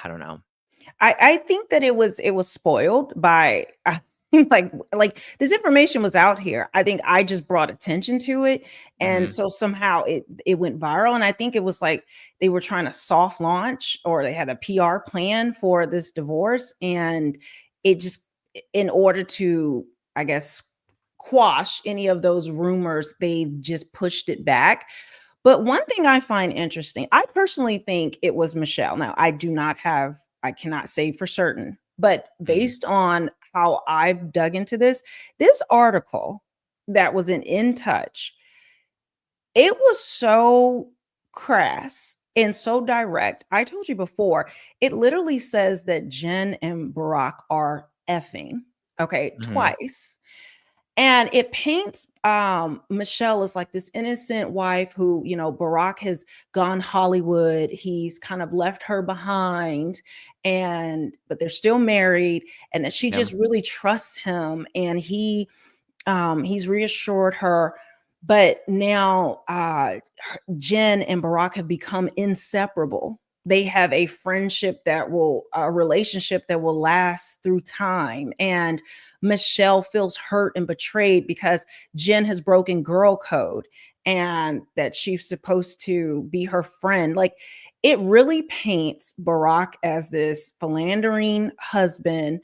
A: I don't know.
B: I think that it was spoiled by like this information was out here. I think I just brought attention to it, and so somehow it went viral. And I think it was like they were trying to soft launch, or they had a PR plan for this divorce, and it just, in order to, I guess, quash any of those rumors, they just pushed it back. But one thing I find interesting, I personally think it was Michelle. Now, I cannot say for certain But
A: Mm.
B: based on how I've dug into this article that was In Touch, it was so crass and so direct. I told you before, it literally says that Jen and Barack are effing, okay,
A: Mhm.
B: twice. And it paints Michelle as like this innocent wife who, Barack has gone Hollywood. He's kind of left her behind, but they're still married, and that she
A: Yeah.
B: just really trusts him, and he's reassured her. But now Jen and Barack have become inseparable. They have a relationship that will last through time. And Michelle feels hurt and betrayed because Jen has broken girl code and that she's supposed to be her friend. Like, it really paints Barack as this philandering husband,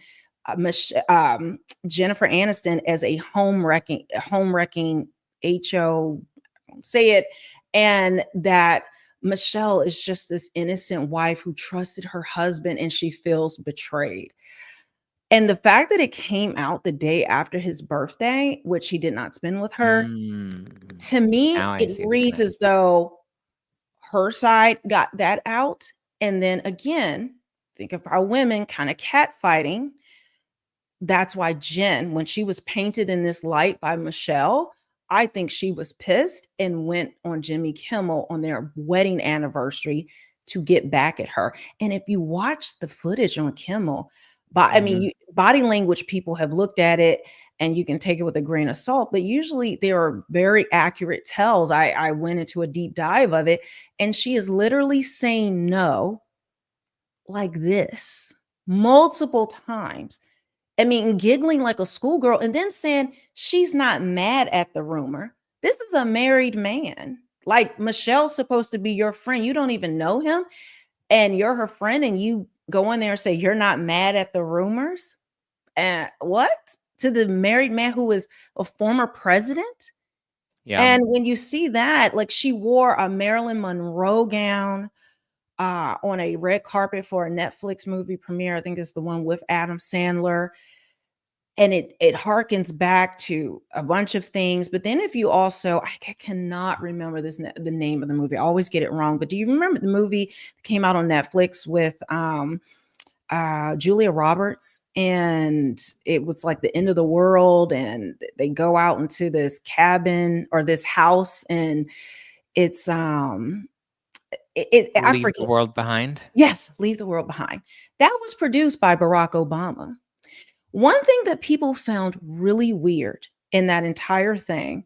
B: Jennifer Aniston as a home wrecking HO, say it, and that Michelle is just this innocent wife who trusted her husband and she feels betrayed. And the fact that it came out the day after his birthday, which he did not spend with her,
A: Mm.
B: to me,
A: Now I
B: it
A: see the
B: reads
A: connection.
B: as though her side got that out. And then again, think of how women kind of catfighting. That's why Jen, when she was painted in this light by Michelle, I think she was pissed and went on Jimmy Kimmel on their wedding anniversary to get back at her. And if you watch the footage on Kimmel,
A: Mhm.
B: body language people have looked at it and you can take it with a grain of salt, but usually there are very accurate tells. I went into a deep dive of it, and she is literally saying no like this multiple times. I mean, giggling like a schoolgirl and then saying she's not mad at the rumor. This is a married man. Like, Michelle's supposed to be your friend. You don't even know him, and you're her friend, and you go in there and say you're not mad at the rumors. And what? To the married man who is a former president?
A: Yeah.
B: And when you see that, like, she wore a Marilyn Monroe gown on a red carpet for a Netflix movie premiere. I think it's the one with Adam Sandler, and it harkens back to a bunch of things. But then if you also, cannot remember the name of the movie. I always get it wrong. But do you remember the movie that came out on Netflix with Julia Roberts, and it was like the end of the world, and they go out into this cabin or this house, and it's I
A: Leave the
B: forget.
A: world behind.
B: Yes, Leave the World Behind. That was produced by Barack Obama. One thing that people found really weird in that entire thing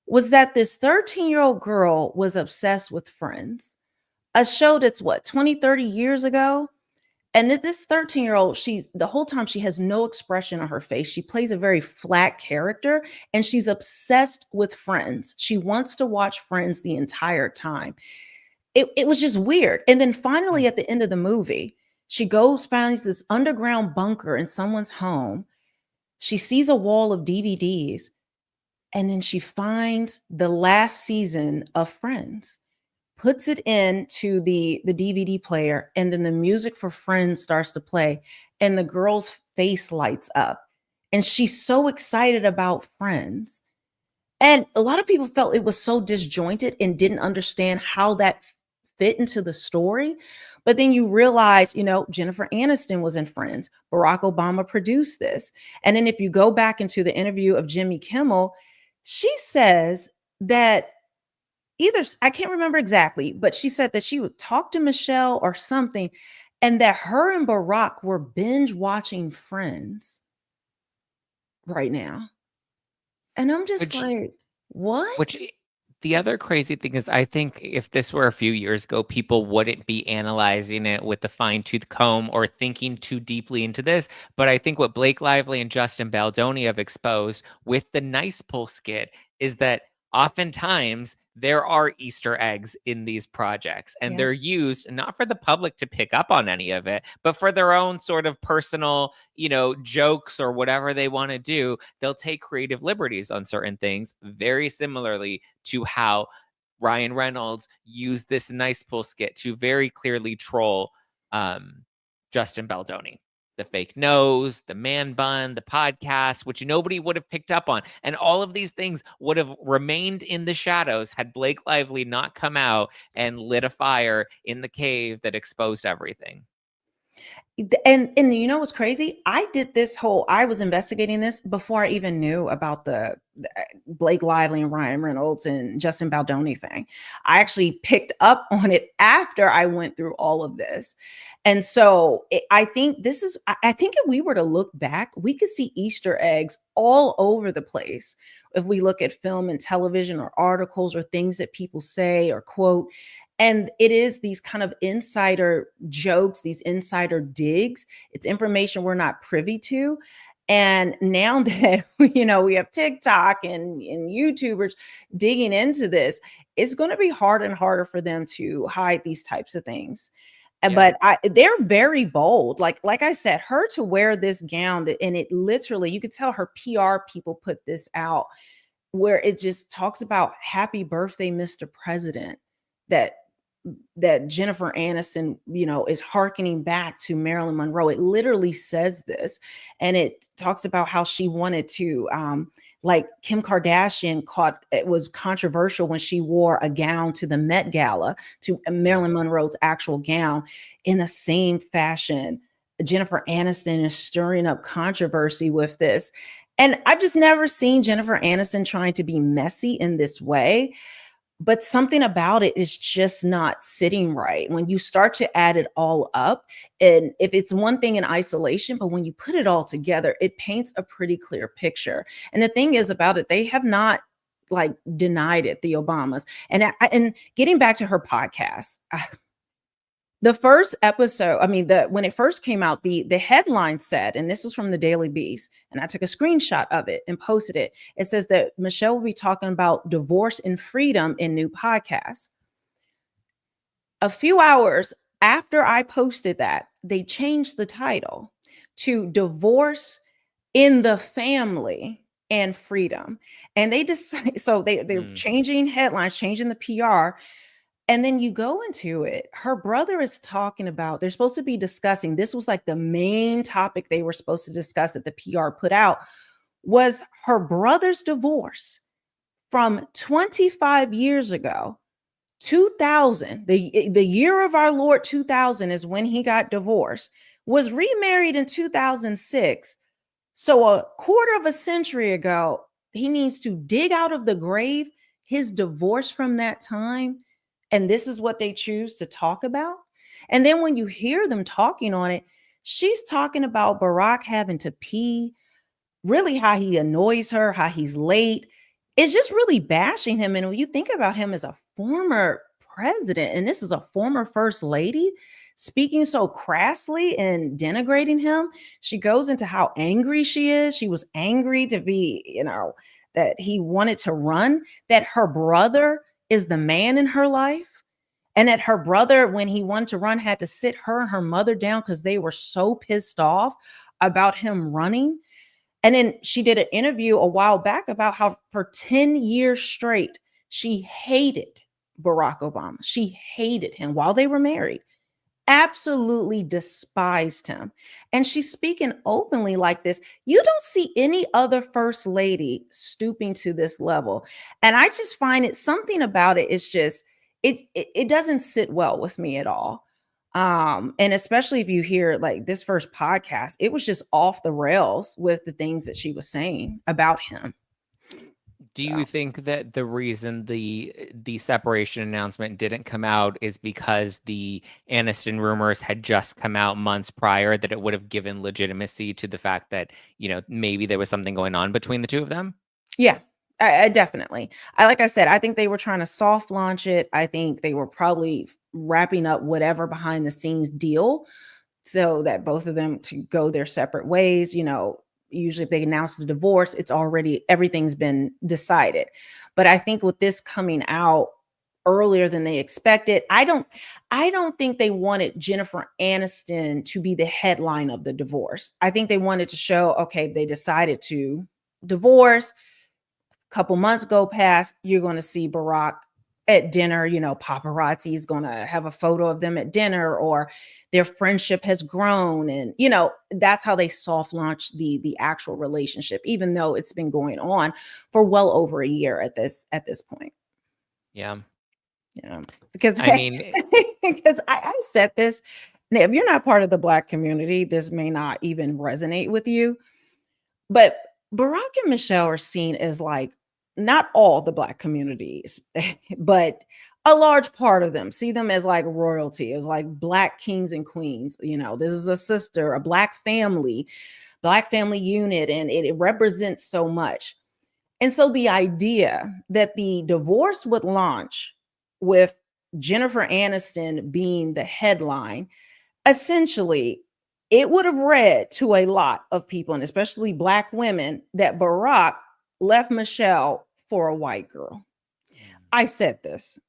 B: was that this 13-year-old girl was obsessed with Friends, a show that's what, 20, 30 years ago? And this 13-year-old, the whole time she has no expression on her face. She plays a very flat character, and she's obsessed with Friends. She wants to watch Friends the entire time. It was just weird. And then
A: Mm.
B: finally, at the end of the movie, she goes, finds this underground bunker in someone's home. She sees a wall of DVDs, and then she finds the last season of Friends, puts it into the DVD player, and then the music for Friends starts to play, and the girl's face lights up. And she's so excited about Friends. And a lot of people felt it was so disjointed and didn't understand how that fit into the story. But then you realize, Jennifer Aniston was in Friends. Barack Obama produced this. And then if you go back into the interview of Jimmy Kimmel, she says that I can't remember exactly, but she said that she would talk to Michelle or something, and that her and Barack were binge watching Friends right now. And I'm just
A: Which
B: like, what?
A: Which the other crazy thing is, I think if this were a few years ago, people wouldn't be analyzing it with the fine tooth comb or thinking too deeply into this. But I think what Blake Lively and Justin Baldoni have exposed with the Nice Pull skit is that oftentimes there are Easter eggs in these projects, and
B: Yeah.
A: they're used not for the public to pick up on any of it, but for their own sort of personal, jokes or whatever they want to do. They'll take creative liberties on certain things, very similarly to how Ryan Reynolds used this Nice Pull skit to very clearly troll um, Justin Baldoni. the fake nose, the man bun, the podcast, which nobody would have picked up on. And all of these things would have remained in the shadows had Blake Lively not come out and lit a fire in the cave that exposed everything.
B: And you know what's crazy? I was investigating this before I even knew about the Blake Lively and Ryan Reynolds and Justin Baldoni thing. I actually picked up on it after I went through all of this. And so I think I think if we were to look back, we could see Easter eggs all over the place. If we look at film and television or articles or things that people say or quote, and it is these kind of insider jokes, these insider digs. It's information we're not privy to. And now that we have TikTok and YouTubers digging into this, it's going to be harder and harder for them to hide these types of things.
A: Yeah.
B: But they're very bold. Like I said, her to wear this gown, and it literally, you could tell her PR people put this out, where it just talks about happy birthday, Mr. President, that Jennifer Aniston, is hearkening back to Marilyn Monroe. It literally says this, and it talks about how she wanted to, like Kim Kardashian it was controversial when she wore a gown to the Met Gala, to Marilyn Monroe's actual gown, in the same fashion. Jennifer Aniston is stirring up controversy with this. And I've just never seen Jennifer Aniston trying to be messy in this way. But something about it is just not sitting right when you start to add it all up. And if it's one thing in isolation, but when you put it all together, it paints a pretty clear picture. And the thing is about it, they have not denied it, the Obamas. And getting back to her podcast, the first episode, when it first came out, the headline said, and this was from the Daily Beast, and I took a screenshot of it and posted it. It says that Michelle will be talking about divorce and freedom in new podcast. A few hours after I posted that, they changed the title to Divorce in the Family and Freedom. And they decided, so they're changing headlines, changing the PR. And then you go into it, her brother is talking about, they're supposed to be discussing, this was like the main topic they were supposed to discuss that the PR put out, was her brother's divorce from 25 years ago, 2000, the year of our Lord 2000 is when he got divorced, was remarried in 2006. So a quarter of a century ago, he needs to dig out of the grave his divorce from that time. And this is what they choose to talk about. And then when you hear them talking on it, she's talking about Barack having to pee, really how he annoys her, how he's late. It's just really bashing him. And when you think about him as a former president, and this is a former first lady, speaking so crassly and denigrating him, she goes into how angry she is. She was angry to be, that he wanted to run, that her brother is the man in her life, and that her brother, when he wanted to run, had to sit her and her mother down because they were so pissed off about him running. And then she did an interview a while back about how for 10 years straight, she hated Barack Obama. She hated him while they were married, absolutely despised him. And she's speaking openly like this. You don't see any other first lady stooping to this level. And I just find it, something about it is just, it doesn't sit well with me at all. And especially if you hear like this first podcast, it was just off the rails with the things that she was saying about him.
A: Do you think that the reason the separation announcement didn't come out is because the Aniston rumors had just come out months prior, that it would have given legitimacy to the fact that, maybe there was something going on between the two of them?
B: Yeah, I definitely. Like I said, I think they were trying to soft launch it. I think they were probably wrapping up whatever behind the scenes deal so that both of them to go their separate ways. Usually if they announce the divorce, it's already, everything's been decided. But I think with this coming out earlier than they expected, I don't think they wanted Jennifer Aniston to be the headline of the divorce. I think they wanted to show, okay, they decided to divorce. Couple months go past, you're going to see Barack at dinner, paparazzi is going to have a photo of them at dinner, or their friendship has grown. And, that's how they soft launch the actual relationship, even though it's been going on for well over a year at this point.
A: Yeah.
B: Yeah. Because
A: I mean,
B: because I said this. Now, if you're not part of the Black community, this may not even resonate with you. But Barack and Michelle are seen as like, not all the Black communities, but a large part of them see them as like royalty, as like Black kings and queens. This is a sister, a Black family unit, and it represents so much. And so the idea that the divorce would launch with Jennifer Aniston being the headline, essentially, it would have read to a lot of people, and especially Black women, that Barack left Michelle for a white girl. I said this.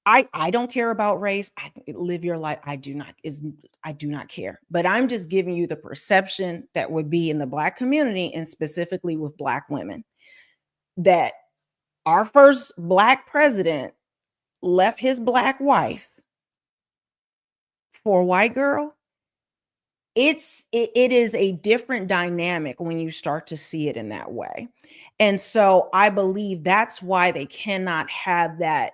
B: I don't care about race. Live your life. I do not care. But I'm just giving you the perception that would be in the Black community, and specifically with Black women, that our first Black president left his Black wife for a white girl. It is a different dynamic when you start to see it in that way. And so I believe that's why they cannot have that,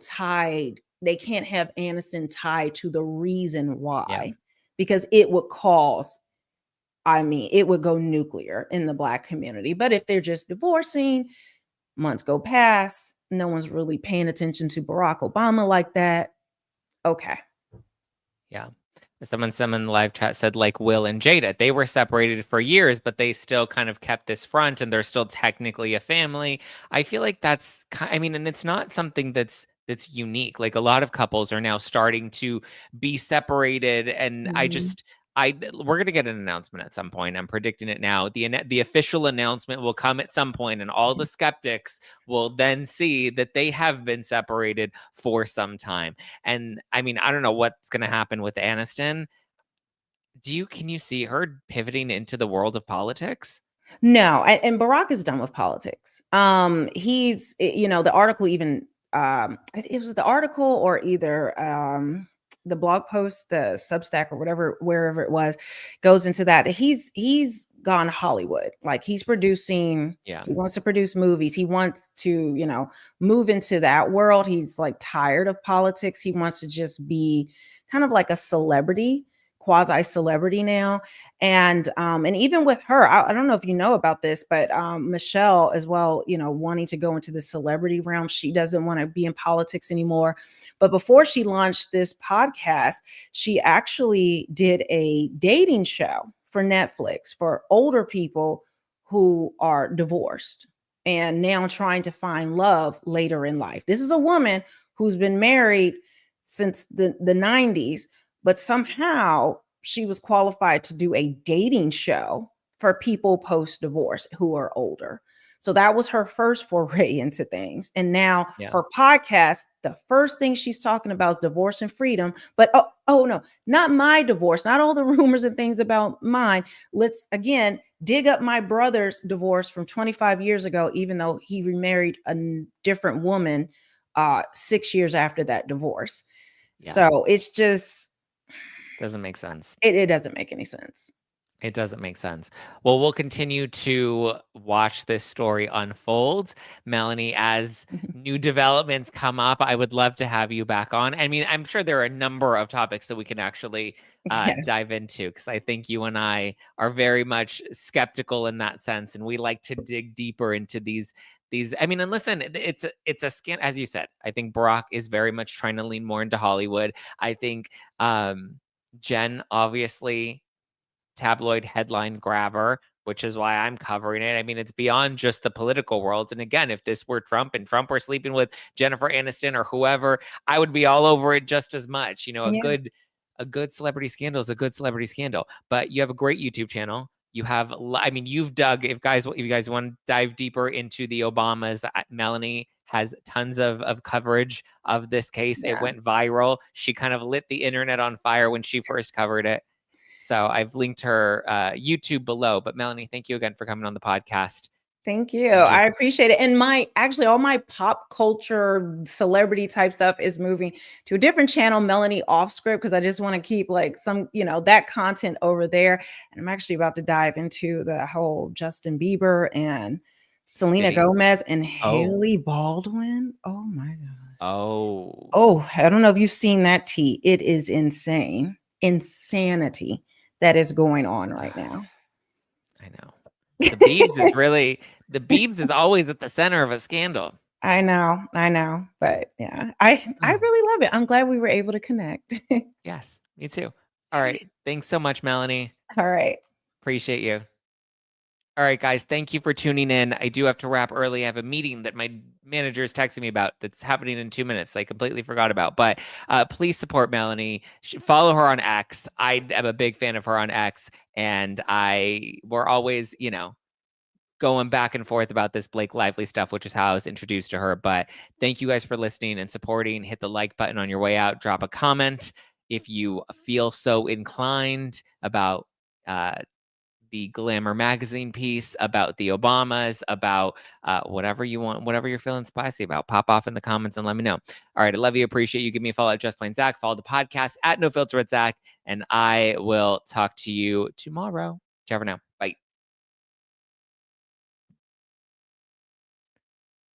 B: tied. They can't have Aniston tied to the reason why, because it would cause, it would go nuclear in the Black community. But if they're just divorcing, months go past, no one's really paying attention to Barack Obama like that. Okay.
A: Yeah. Someone in the live chat said, like Will and Jada, they were separated for years, but they still kind of kept this front, and they're still technically a family. I feel like that's, and it's not something that's unique. Like, a lot of couples are now starting to be separated, and we're going to get an announcement at some point. I'm predicting it now. The official announcement will come at some point, and all the skeptics will then see that they have been separated for some time. And I don't know what's going to happen with Aniston. Can you see her pivoting into the world of politics?
B: No, and Barack is done with politics. He's, the article even, it was the article or either the blog post, the Substack or whatever, wherever it was, goes into that he's gone Hollywood. Like, he's producing, he wants to produce movies. He wants to, move into that world. He's like tired of politics. He wants to just be kind of like a celebrity, quasi celebrity now. And even with her, I don't know if you know about this, but Michelle as well, wanting to go into the celebrity realm. She doesn't want to be in politics anymore. But before she launched this podcast, she actually did a dating show for Netflix for older people who are divorced and now trying to find love later in life. This is a woman who's been married since the 90s, but somehow she was qualified to do a dating show for people post-divorce who are older. So that was her first foray into things. And now her podcast, the first thing she's talking about is divorce and freedom. But oh no, not my divorce, not all the rumors and things about mine. Let's again dig up my brother's divorce from 25 years ago, even though he remarried a different woman 6 years after that divorce. So it's just
A: doesn't make sense.
B: It doesn't make any sense.
A: It doesn't make sense. Well, we'll continue to watch this story unfold. Melanie, as new developments come up, I would love to have you back on. I'm sure there are a number of topics that we can actually dive into, because I think you and I are very much skeptical in that sense, and we like to dig deeper into these. And listen, it's a scan, as you said. I think Barack is very much trying to lean more into Hollywood. I think Jen, obviously, tabloid headline grabber, which is why I'm covering it. It's beyond just the political world. And again, if this were Trump and Trump were sleeping with Jennifer Aniston or whoever, I would be all over it just as much. A good celebrity scandal is a good celebrity scandal. But you have a great YouTube channel. You have, you've dug, if you guys want to dive deeper into the Obamas, Melanie has tons of coverage of this case. It went viral. She kind of lit the internet on fire when she first covered it. So I've linked her YouTube below. But Melanie, thank you again for coming on the podcast.
B: Thank you.
A: And
B: I
A: just
B: appreciate it. And all my pop culture celebrity type stuff is moving to a different channel, Melanie Off Script, because I just want to keep like some, that content over there. And I'm actually about to dive into the whole Justin Bieber and Selena
A: Diddy.
B: Gomez and
A: Oh.
B: Haley Baldwin. Oh my gosh.
A: Oh.
B: Oh, I don't know if you've seen that tea. It is insane. Insanity that is going on right now.
A: I know. The Biebs is always at the center of a scandal.
B: I know. But yeah, I really love it. I'm glad we were able to connect.
A: Yes, me too. All right. Thanks so much, Melanie.
B: All right.
A: Appreciate you. All right, guys, thank you for tuning in. I do have to wrap early. I have a meeting that my manager is texting me about that's happening in 2 minutes. I completely forgot about. But please support Melanie. Follow her on X. I am a big fan of her on X, and we're always, going back and forth about this Blake Lively stuff, which is how I was introduced to her. But thank you guys for listening and supporting. Hit the like button on your way out. Drop a comment if you feel so inclined about the Glamour magazine piece, about the Obamas, about whatever you want, whatever you're feeling spicy about. Pop off in the comments and let me know. All right, I love you, appreciate you. Give me a follow at Just Plain Zack. Follow the podcast at No Filter at Zack, and I will talk to you tomorrow. Ciao for now. Bye.